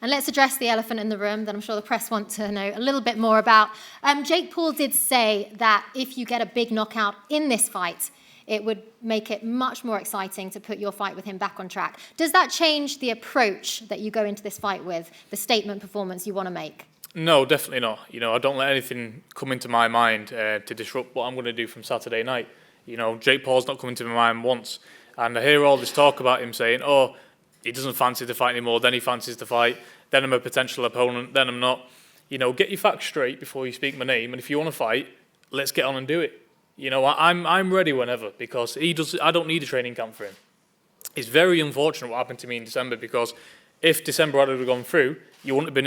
And let's address the elephant in the room that I'm sure the press want to know a little bit more about. Jake Paul did say that if you get a big knockout in this fight, it would make it much more exciting to put your fight with him back on track. Does that change the approach that you go into this fight with, the statement performance you want to make? No, definitely not. I don't let anything come into my mind to disrupt what I'm going to do from Saturday night. Jake Paul's not come into my mind once. And I hear all this talk about him saying, oh, he doesn't fancy the fight anymore, then he fancies the fight, then I'm a potential opponent, then I'm not. Get your facts straight before you speak my name. And if you want to fight, let's get on and do it. I'm ready whenever, because I don't need a training camp for him. It's very unfortunate what happened to me in December, because if December had gone through, you wouldn't have been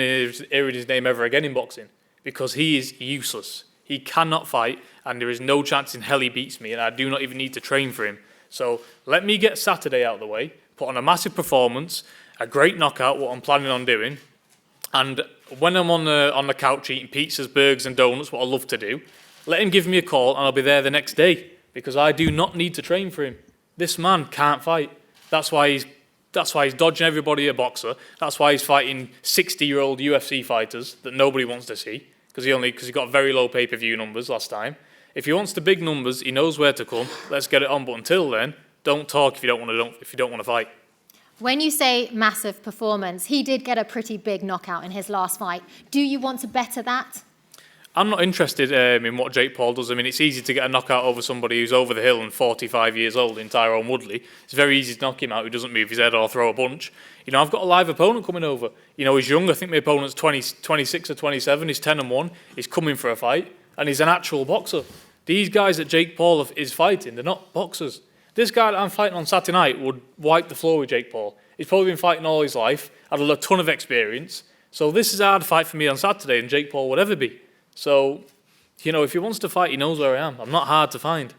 hearing his name ever again in boxing, because he is useless. He cannot fight, and there is no chance in hell he beats me, and I do not even need to train for him. So let me get Saturday out of the way, put on a massive performance, a great knockout, what I'm planning on doing, and when I'm on the couch eating pizzas, burgers and donuts, what I love to do, let him give me a call and I'll be there the next day, because I do not need to train for him. This man can't fight. That's why he's dodging everybody a boxer. That's why he's fighting 60-year-old UFC fighters that nobody wants to see, because he got very low pay-per-view numbers last time. If he wants the big numbers, he knows where to come. Let's get it on. But until then, don't talk if you don't want to fight. When you say massive performance, he did get a pretty big knockout in his last fight. Do you want to better that? I'm not interested in what Jake Paul does. I mean, it's easy to get a knockout over somebody who's over the hill and 45 years old in Tyrone Woodley. It's very easy to knock him out who doesn't move his head or throw a punch. I've got a live opponent coming over. He's young. I think my opponent's 26 or 27. He's 10-1. He's coming for a fight, and he's an actual boxer. These guys that Jake Paul is fighting, they're not boxers. This guy that I'm fighting on Saturday night would wipe the floor with Jake Paul. He's probably been fighting all his life, had a ton of experience. So this is a hard fight for me on Saturday than Jake Paul would ever be. So, if he wants to fight, he knows where I am. I'm not hard to find.